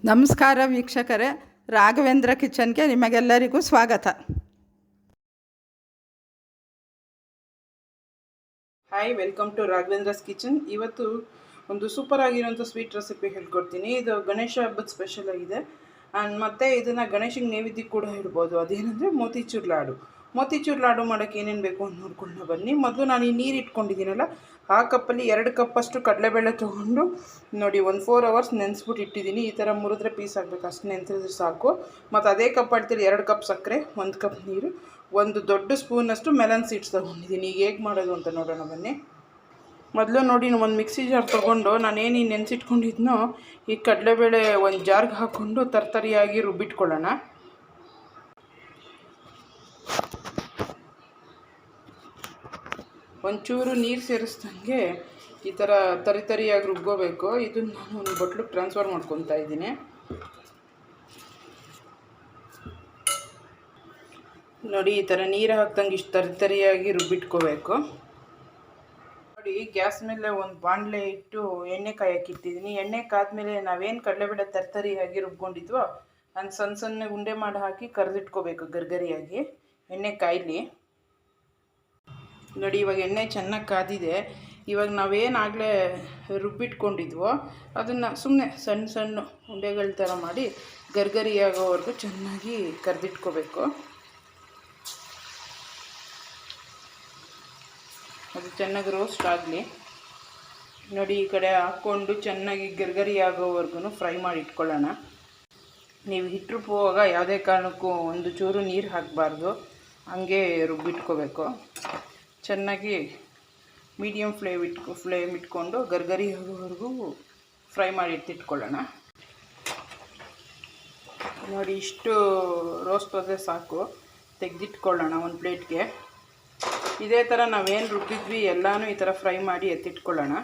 ನಮಸ್ಕಾರ ವೀಕ್ಷಕರೇ, ರಾಘವೇಂದ್ರ ಕಿಚನ್ಗೆ ನಿಮಗೆಲ್ಲರಿಗೂ ಸ್ವಾಗತ. Hi, welcome to Raghavendra's kitchen. ಇವತ್ತು ಒಂದು ಸೂಪರ್ ಆಗಿರೋಂಥ ಸ್ವೀಟ್ ರೆಸಿಪಿ ಹೇಳ್ಕೊಡ್ತೀನಿ. ಇದು ಗಣೇಶ ಹಬ್ಬದ ಸ್ಪೆಷಲ್ ಆಗಿದೆ. ಮತ್ತು ಇದನ್ನು ಗಣೇಶಗೆ ನೈವೇದ್ಯಕ್ಕೆ ಕೂಡ ಇಡ್ಬೋದು. ಅದೇನೆಂದರೆ ಮೋತಿಚೂರ್ ಲಾಡು. ಮೋತಿಚೂರ್ ಲಾಡು ಮಾಡೋಕ್ಕೆ ಏನೇನು ಬೇಕು ಅಂತ ನೋಡ್ಕೊಂಡು ಬನ್ನಿ. ಮೊದಲು ನಾನು ಈ ನೀರು ಇಟ್ಕೊಂಡಿದ್ದೀನಲ್ಲ, ಆ ಕಪ್ಪಲ್ಲಿ 2 ಕಪ್ಪಷ್ಟು ಕಡಲೆಬೇಳೆ ತೊಗೊಂಡು ನೋಡಿ 4 ಅವರ್ಸ್ ನೆನೆಸ್ಬಿಟ್ಟು ಇಟ್ಟಿದ್ದೀನಿ. ಈ ಥರ ಮುರಿದ್ರೆ ಪೀಸ್ ಆಗಬೇಕು, ಅಷ್ಟು ನೆನೆಸಿದ್ರೆ ಸಾಕು. ಮತ್ತು ಅದೇ ಕಪ್ ಅಳ್ತೀರಿ 2 ಕಪ್ ಸಕ್ಕರೆ, 1 ಕಪ್ ನೀರು, 1 ದೊಡ್ಡ ಸ್ಪೂನಷ್ಟು ಮೆಲನ್ ಸೀಡ್ಸ್ ತೊಗೊಂಡಿದ್ದೀನಿ. ಈಗ ಹೇಗೆ ಮಾಡೋದು ಅಂತ ನೋಡೋಣ ಬನ್ನಿ. ಮೊದಲು ನೋಡಿ, ಒಂದು ಮಿಕ್ಸಿ ಜಾರ್ ತೊಗೊಂಡು ನಾನೇನು ಈ ನೆನೆಸಿಟ್ಕೊಂಡಿದ್ನೋ ಈ ಕಡಲೆಬೇಳೆ ಒಂದು ಜಾರ್ಗೆ ಹಾಕ್ಕೊಂಡು ತರ್ತರಿಯಾಗಿ ರುಬ್ಬಿಟ್ಕೊಳ್ಳೋಣ. ಒಂಚೂರು ನೀರು ಸೇರಿಸ್ದಂಗೆ ಈ ಥರ ತರಿಯಾಗಿ ರುಬ್ಕೋಬೇಕು. ಇದನ್ನು ನಾನು ಒಂದು ಬಟ್ಲಿಗೆ ಟ್ರಾನ್ಸ್ಫರ್ ಮಾಡ್ಕೊತಾ ಇದ್ದೀನಿ. ನೋಡಿ, ಈ ಥರ ನೀರು ಹಾಕ್ದಂಗೆ ಇಷ್ಟು ತರಿಯಾಗಿ ರುಬ್ಬಿಟ್ಕೋಬೇಕು. ನೋಡಿ, ಗ್ಯಾಸ್ ಮೇಲೆ ಒಂದು ಬಾಣಲೆ ಇಟ್ಟು ಎಣ್ಣೆ ಕಾಯಕ್ಕೆ ಇಟ್ಟಿದ್ದೀನಿ. ಎಣ್ಣೆ ಕಾದ್ಮೇಲೆ ನಾವೇನು ಕಡಲೆಬೇಳೆ ತರಿಯಾಗಿ ರುಬ್ಕೊಂಡಿದ್ವೋ ಅದನ್ನು ಸಣ್ಣ ಸಣ್ಣ ಉಂಡೆ ಮಾಡಿ ಹಾಕಿ ಕರೆದಿಟ್ಕೋಬೇಕು ಗರ್ಗರಿಯಾಗಿ. ಎಣ್ಣೆ ಕಾಯಲಿ. ನೋಡಿ, ಇವಾಗ ಎಣ್ಣೆ ಚೆನ್ನಾಗಿ ಕಾದಿದೆ. ಇವಾಗ ನಾವೇನಾಗಲೇ ರುಬ್ಬಿಟ್ಕೊಂಡಿದ್ವೋ ಅದನ್ನು ಸುಮ್ಮನೆ ಸಣ್ಣ ಸಣ್ಣ ಉಂಡೆಗಳ ಥರ ಮಾಡಿ ಗರ್ಗರಿಯಾಗೋವರೆಗೂ ಚೆನ್ನಾಗಿ ಕರೆದಿಟ್ಕೋಬೇಕು. ಅದು ಚೆನ್ನಾಗಿ ರೋಸ್ಟ್ ಆಗಲಿ. ನೋಡಿ, ಈ ಕಡೆ ಹಾಕ್ಕೊಂಡು ಚೆನ್ನಾಗಿ ಗರ್ಗರಿ ಆಗೋವರೆಗೂ ಫ್ರೈ ಮಾಡಿ ಇಟ್ಕೊಳ್ಳೋಣ. ನೀವು ಹಿಟ್ಟು ರುಬ್ಬುವಾಗ ಯಾವುದೇ ಕಾರಣಕ್ಕೂ ಒಂದು ಚೂರು ನೀರು ಹಾಕಬಾರ್ದು, ಹಂಗೆ ರುಬ್ಬಿಟ್ಕೋಬೇಕು. ಚೆನ್ನಾಗಿ ಮೀಡಿಯಮ್ ಫ್ಲೇಮ್ ಇಟ್ಕೊಂಡು ಗರ್ಗರಿ ಆಗೋವರೆಗೂ ಫ್ರೈ ಮಾಡಿ ಎತ್ತಿಟ್ಕೊಳ್ಳೋಣ. ನೋಡಿ, ಇಷ್ಟು ರೋಸ್ಟ್ ಆದರೆ ಸಾಕು, ತೆಗೆದಿಟ್ಕೊಳ್ಳೋಣ ಒಂದು ಪ್ಲೇಟ್ಗೆ. ಇದೇ ಥರ ನಾವೇನು ರುಬ್ಬಿದ್ವಿ ಎಲ್ಲನೂ ಈ ಥರ ಫ್ರೈ ಮಾಡಿ ಎತ್ತಿಟ್ಕೊಳ್ಳೋಣ.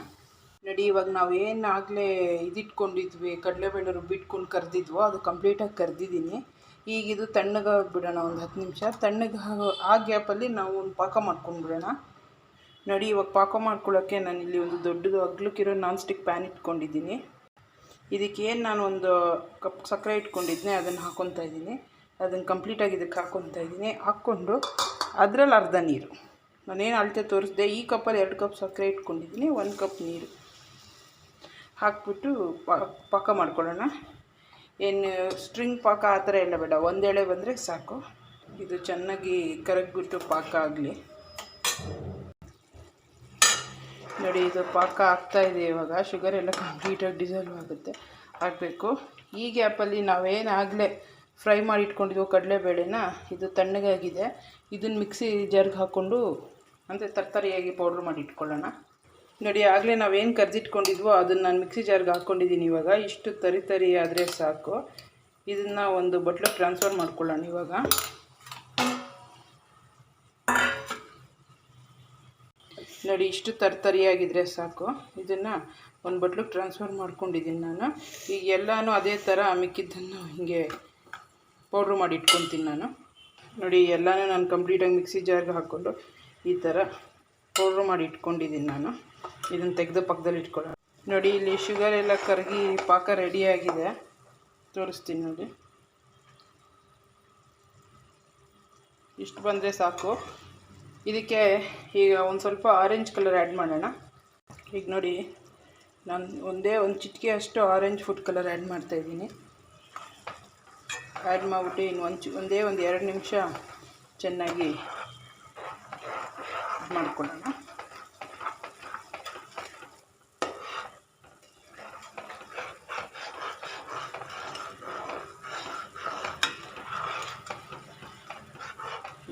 ನೋಡಿ, ಇವಾಗ ನಾವೇನು ಆಗಲೇ ಇದಿಟ್ಕೊಂಡಿದ್ವಿ ಕಡಲೆಬೇಳೆ ರುಬ್ಬಿಟ್ಕೊಂಡು ಕರೆದಿದ್ವೋ ಅದು ಕಂಪ್ಲೀಟಾಗಿ ಕರೆದಿದ್ದೀನಿ. ಈಗ ಇದು ತಣ್ಣಗಾಗ್ಬಿಡೋಣ ಒಂದು 10 ನಿಮಿಷ. ತಣ್ಣಗೆ ಆ ಗ್ಯಾಪಲ್ಲಿ ನಾವು ಒಂದು ಪಾಕ ಮಾಡ್ಕೊಂಡ್ಬಿಡೋಣ. ನೋಡಿ, ಇವಾಗ ಪಾಕ ಮಾಡ್ಕೊಳ್ಳೋಕ್ಕೆ ನಾನಿಲ್ಲಿ ಒಂದು ದೊಡ್ಡದು ಅಗ್ಲಕ್ಕಿರೋ ನಾನ್ ಸ್ಟಿಕ್ ಪ್ಯಾನ್ ಇಟ್ಕೊಂಡಿದ್ದೀನಿ. ಇದಕ್ಕೇನು ನಾನು ಒಂದು ಕಪ್ ಸಕ್ಕರೆ ಇಟ್ಕೊಂಡಿದ್ದೆ ಅದನ್ನು ಹಾಕ್ಕೊತಾ ಇದ್ದೀನಿ. ಅದನ್ನು ಕಂಪ್ಲೀಟಾಗಿ ಇದಕ್ಕೆ ಹಾಕ್ಕೊತಾ ಇದ್ದೀನಿ. ಹಾಕ್ಕೊಂಡು ಅದರಲ್ಲಿ ಅರ್ಧ ನೀರು, ನಾನೇನು ಅಳತೆ ತೋರಿಸಿದೆ, ಈ ಕಪ್ಪಲ್ಲಿ 2 ಕಪ್ ಸಕ್ಕರೆ ಇಟ್ಕೊಂಡಿದ್ದೀನಿ, 1 ಕಪ್ ನೀರು ಹಾಕ್ಬಿಟ್ಟು ಪಾಕ ಮಾಡ್ಕೊಳ್ಳೋಣ. ಏನು ಸ್ಟ್ರಿಂಗ್ ಪಾಕ ಆ ಥರ ಎಲ್ಲ ಬೇಡ, ಒಂದೇಳೆ ಬಂದರೆ ಸಾಕು. ಇದು ಚೆನ್ನಾಗಿ ಕರಗಿಬಿಟ್ಟು ಪಾಕ ಆಗಲಿ. ನೋಡಿ, ಇದು ಪಾಕ ಆಗ್ತಾಯಿದೆ. ಇವಾಗ ಶುಗರ್ ಎಲ್ಲ ಕಂಪ್ಲೀಟಾಗಿ ಡಿಸಾಲ್ವ್ ಆಗುತ್ತೆ, ಆಗಬೇಕು. ಈ ಗ್ಯಾಪಲ್ಲಿ ನಾವೇನಾಗಲೇ ಫ್ರೈ ಮಾಡಿ ಇಟ್ಕೊಂಡಿದ್ವು ಕಡಲೆಬೇಳೆನ, ಇದು ತಣ್ಣಗಾಗಿದೆ. ಇದನ್ನು ಮಿಕ್ಸಿ ಜಾರ್ಗೆ ಹಾಕ್ಕೊಂಡು ಅಂದರೆ ತರ್ತರಿಯಾಗಿ ಪೌಡ್ರ್ ಮಾಡಿ ಇಟ್ಕೊಳ್ಳೋಣ. ನೋಡಿ, ಆಗಲೇ ನಾವೇನು ಕರೆದಿಟ್ಕೊಂಡಿದ್ವೋ ಅದನ್ನು ನಾನು ಮಿಕ್ಸಿ ಜಾರ್ಗೆ ಹಾಕ್ಕೊಂಡಿದ್ದೀನಿ. ಇವಾಗ ಇಷ್ಟು ತರಿ ಆದರೆ ಸಾಕು. ಇದನ್ನು ಒಂದು ಬಟ್ಲಿಗೆ ಟ್ರಾನ್ಸ್ಫರ್ ಮಾಡ್ಕೊಳ್ಳೋಣ. ಇವಾಗ ನೋಡಿ, ಇಷ್ಟು ತರಿಯಾಗಿದ್ದರೆ ಸಾಕು. ಇದನ್ನು ಒಂದು ಬಟ್ಲಿಗೆ ಟ್ರಾನ್ಸ್ಫರ್ ಮಾಡ್ಕೊಂಡಿದ್ದೀನಿ ನಾನು. ಈಗ ಎಲ್ಲನೂ ಅದೇ ಥರ ಮಿಕ್ಕಿದ್ದನ್ನು ಹೀಗೆ ಪೌಡ್ರ್ ಮಾಡಿ ಇಟ್ಕೊತೀನಿ ನಾನು. ನೋಡಿ, ಎಲ್ಲನೂ ನಾನು ಕಂಪ್ಲೀಟಾಗಿ ಮಿಕ್ಸಿ ಜಾರ್ಗೆ ಹಾಕ್ಕೊಂಡು ಈ ಥರ ಪೌಡ್ರ್ ಮಾಡಿ ಇಟ್ಕೊಂಡಿದ್ದೀನಿ ನಾನು. ಇದನ್ನು ತೆಗೆದು ಪಕ್ಕದಲ್ಲಿ ಇಟ್ಕೊಳ್ಳೋಣ. ನೋಡಿ, ಇಲ್ಲಿ ಶುಗರ್ ಎಲ್ಲ ಕರಗಿ ಪಾಕ ರೆಡಿಯಾಗಿದೆ, ತೋರಿಸ್ತೀನಿ ನೋಡಿ. ಇಷ್ಟು ಬಂದರೆ ಸಾಕು. ಇದಕ್ಕೆ ಈಗ ಒಂದು ಸ್ವಲ್ಪ ಆರೆಂಜ್ ಕಲರ್ ಆ್ಯಡ್ ಮಾಡೋಣ. ಈಗ ನೋಡಿ, ನಾನು ಒಂದು ಚಿಟಿಕೆ ಅಷ್ಟು ಆರೆಂಜ್ ಫುಡ್ ಕಲರ್ ಆ್ಯಡ್ ಮಾಡ್ತಾಯಿದ್ದೀನಿ. ಆ್ಯಡ್ ಮಾಡಿಬಿಟ್ಟು ಇನ್ನು ಒಂದೇ ಒಂದು 2 ನಿಮಿಷ ಚೆನ್ನಾಗಿ ಮಾಡ್ಕೊಳ್ಳೋಣ.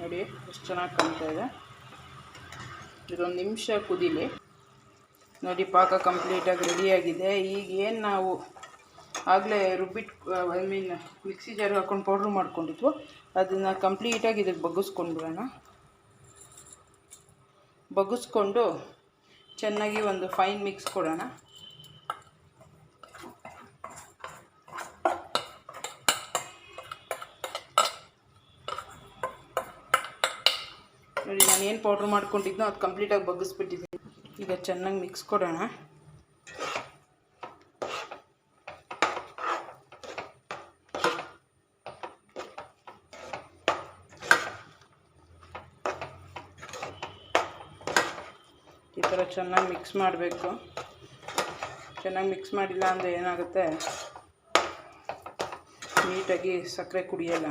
ನೋಡಿ, ಎಷ್ಟು ಚೆನ್ನಾಗಿ ಕಾಣ್ತಾ ಇದೆ. ಇದೊಂದು ನಿಮಿಷ ಕುದೀಲಿ. ನೋಡಿ, ಪಾಕ ಕಂಪ್ಲೀಟಾಗಿ ರೆಡಿಯಾಗಿದೆ. ಈಗ ಏನು ನಾವು ಆಗಲೇ ಮಿಕ್ಸಿ ಜಾರ್ಗೆ ಹಾಕ್ಕೊಂಡು ಪೌಡ್ರ್ ಮಾಡ್ಕೊಂಡಿದ್ವು ಅದನ್ನು ಕಂಪ್ಲೀಟಾಗಿ ಇದಕ್ಕೆ ಬಗ್ಗಿಸ್ಕೊಂಡ್ಬಿಡೋಣ. ಬಗ್ಗಿಸ್ಕೊಂಡು ಚೆನ್ನಾಗಿ ಒಂದು ಫೈನ್ ಮಿಕ್ಸ್ ಕೊಡೋಣ. ನೋಡಿ, ನಾನು ಏನು ಪೌಡ್ರ್ ಮಾಡ್ಕೊಂಡಿದ್ನೋ ಅದು ಕಂಪ್ಲೀಟಾಗಿ ಬಗ್ಗಿಸ್ಬಿಟ್ಟಿದ್ದೀನಿ. ಈಗ ಚೆನ್ನಾಗಿ ಮಿಕ್ಸ್ ಕೊಡೋಣ. ಥರ ಚೆನ್ನಾಗಿ ಮಿಕ್ಸ್ ಮಾಡಬೇಕು. ಚೆನ್ನಾಗಿ ಮಿಕ್ಸ್ ಮಾಡಿಲ್ಲ ಅಂದರೆ ಏನಾಗುತ್ತೆ, ನೀಟಾಗಿ ಸಕ್ಕರೆ ಕುಡಿಯೋಲ್ಲ,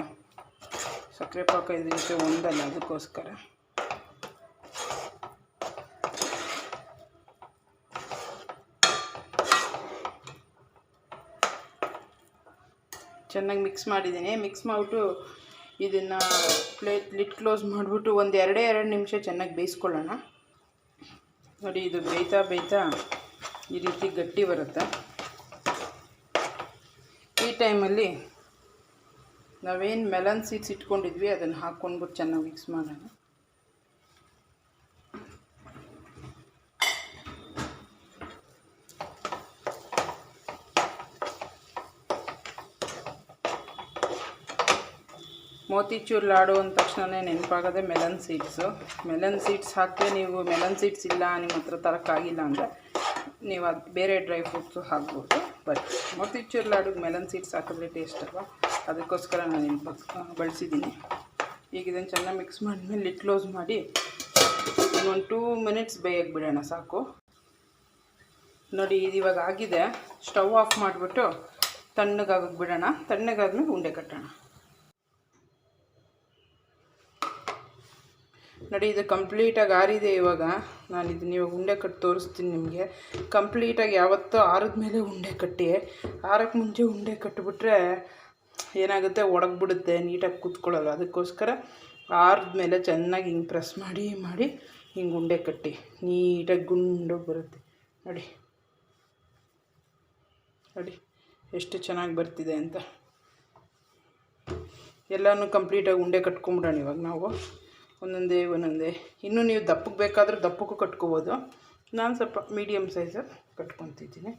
ಸಕ್ಕರೆ ಪಾಕ ಇದ್ರ ಜೊತೆ ಒಂದಲ್ಲ. ಅದಕ್ಕೋಸ್ಕರ ಚೆನ್ನಾಗಿ ಮಿಕ್ಸ್ ಮಾಡಿದ್ದೀನಿ. ಮಿಕ್ಸ್ ಮಾಡಿಬಿಟ್ಟು ಇದನ್ನು ಲಿಡ್ ಕ್ಲೋಸ್ ಮಾಡಿಬಿಟ್ಟು ಒಂದು ಎರಡು ನಿಮಿಷ ಚೆನ್ನಾಗಿ ಬೇಯಿಸ್ಕೊಳ್ಳೋಣ. ನೋಡಿ, ಇದು ಬೇಯ್ತಾ ಈ ರೀತಿ ಗಟ್ಟಿ ಬರುತ್ತೆ. ಈ ಟೈಮಲ್ಲಿ ನಾವೇನು ಮೆಲನ್ ಸೀಡ್ಸ್ ಇಟ್ಕೊಂಡಿದ್ವಿ ಅದನ್ನು ಹಾಕ್ಕೊಂಡ್ಬಿಟ್ಟು ಚೆನ್ನಾಗಿ ಮಿಕ್ಸ್ ಮಾಡೋಣ. ಮೋತಿಚೂರ್ ಲಾಡು ಅಂದ ತಕ್ಷಣವೇ ನೆನಪಾಗೋದೆ ಮೆಲನ್ ಸೀಡ್ಸು. ಮೆಲನ್ ಸೀಡ್ಸ್ ಹಾಕಿದ್ರೆ, ನೀವು ಮೆಲನ್ ಸೀಡ್ಸ್ ಇಲ್ಲ ನಿಮ್ಮ ಹತ್ರ ತರೋಕ್ಕಾಗಿಲ್ಲ ಅಂದರೆ ನೀವು ಅದು ಬೇರೆ ಡ್ರೈ ಫ್ರೂಟ್ಸು ಹಾಕ್ಬೋದು. ಬಟ್ ಮೋತಿಚೂರ್ ಲಾಡುಗೆ ಮೆಲನ್ ಸೀಡ್ಸ್ ಹಾಕಿದ್ರೆ ಟೇಸ್ಟ್ ಅಲ್ವಾ, ಅದಕ್ಕೋಸ್ಕರ ನಾನು ಇಲ್ಲಿ ಬಳಸಿದ್ದೀನಿ. ಈಗ ಇದನ್ನು ಚೆನ್ನಾಗಿ ಮಿಕ್ಸ್ ಮಾಡಿದ್ಮೇಲೆ ಲಿಡ್ ಕ್ಲೋಸ್ ಮಾಡಿ ಇನ್ನೊಂದು 2 ಮಿನಿಟ್ಸ್ ಬೇಯಕ್ಕೆ ಬಿಡೋಣ, ಸಾಕು. ನೋಡಿ, ಇದು ಇವಾಗ ಆಗಿದೆ. ಸ್ಟವ್ ಆಫ್ ಮಾಡಿಬಿಟ್ಟು ತಣ್ಣಗಾಗಕ್ಕೆ ಬಿಡೋಣ. ತಣ್ಣಗಾದ್ಮೇಲೆ ಉಂಡೆ ಕಟ್ಟೋಣ. ನೋಡಿ, ಇದು ಕಂಪ್ಲೀಟಾಗಿ ಆರಿದೆ. ಇವಾಗ ನಾನು ಇದನ್ನ ಇವಾಗ ಉಂಡೆ ಕಟ್ಟಿ ತೋರಿಸ್ತೀನಿ ನಿಮಗೆ. ಕಂಪ್ಲೀಟಾಗಿ ಯಾವತ್ತೂ ಆರಿದ ಮೇಲೆ ಉಂಡೆ ಕಟ್ಟಿ, ಆರಕ್ಕೆ ಮುಂಚೆ ಉಂಡೆ ಕಟ್ಟಿಬಿಟ್ರೆ ಏನಾಗುತ್ತೆ, ಒಡಗ್ಬಿಡುತ್ತೆ, ನೀಟಾಗಿ ಕೂತ್ಕೊಳ್ಳೋಲ್ಲ. ಅದಕ್ಕೋಸ್ಕರ ಆರಿದ ಮೇಲೆ ಚೆನ್ನಾಗಿ ಹಿಂಗೆ ಪ್ರೆಸ್ ಮಾಡಿ ಹಿಂಗೆ ಉಂಡೆ ಕಟ್ಟಿ ನೀಟಾಗಿ ಗುಂಡು ಬರುತ್ತೆ. ನೋಡಿ ಎಷ್ಟು ಚೆನ್ನಾಗಿ ಬರ್ತಿದೆ ಅಂತ. ಎಲ್ಲನೂ ಕಂಪ್ಲೀಟಾಗಿ ಉಂಡೆ ಕಟ್ಕೊಂಬಿಡೋಣ ಇವಾಗ ನಾವು ಒಂದೊಂದೇ. ಇನ್ನೂ ನೀವು ದಪ್ಪಕ್ಕೆ ಬೇಕಾದರೂ ದಪ್ಪಕ್ಕೂ ಕಟ್ಕೋಬೋದು. ನಾನು ಸ್ವಲ್ಪ ಮೀಡಿಯಮ್ ಸೈಜ್ ಕಟ್ಕೊತಿದ್ದೀನಿ.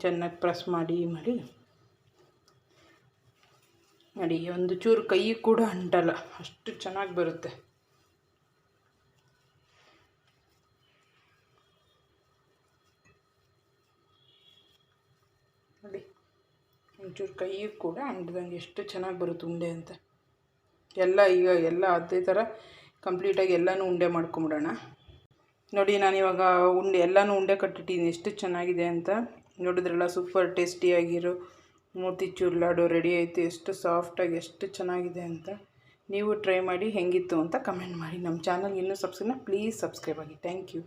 ಚೆನ್ನಾಗಿ ಪ್ರೆಸ್ ಮಾಡಿ ನೋಡಿ, ಒಂದು ಚೂರು ಕೈ ಕೂಡ ಅಂಟಲ್ಲ, ಅಷ್ಟು ಚೆನ್ನಾಗಿ ಬರುತ್ತೆ. ನೋಡಿ, ಒಂಚೂರು ಕೈ ಕೂಡ ಅಂಟ್ದಂಗೆ ಎಷ್ಟು ಚೆನ್ನಾಗಿ ಬರುತ್ತೆ ಉಂಡೆ ಅಂತ. ಈಗ ಅದೇ ಥರ ಕಂಪ್ಲೀಟಾಗಿ ಎಲ್ಲನೂ ಉಂಡೆ ಮಾಡ್ಕೊಂಬಿಡೋಣ. ನೋಡಿ, ನಾನಿವಾಗ ಎಲ್ಲನೂ ಉಂಡೆ ಕಟ್ಟಿಟ್ಟಿದ್ದೀನಿ. ಎಷ್ಟು ಚೆನ್ನಾಗಿದೆ ಅಂತ ನೋಡಿದ್ರಲ್ಲ. ಸೂಪರ್ ಟೇಸ್ಟಿಯಾಗಿರೋ ಮೋತಿಚೂರ್ ಲಾಡು ರೆಡಿ ಆಯಿತು. ಎಷ್ಟು ಸಾಫ್ಟಾಗಿ ಎಷ್ಟು ಚೆನ್ನಾಗಿದೆ ಅಂತ. ನೀವು ಟ್ರೈ ಮಾಡಿ, ಹೆಂಗಿತ್ತು ಅಂತ ಕಮೆಂಟ್ ಮಾಡಿ. ನಮ್ಮ ಚಾನಲ್ಗೆ ಇನ್ನೂ ಪ್ಲೀಸ್ ಸಬ್ಸ್ಕ್ರೈಬ್ ಆಗಿ. Thank you.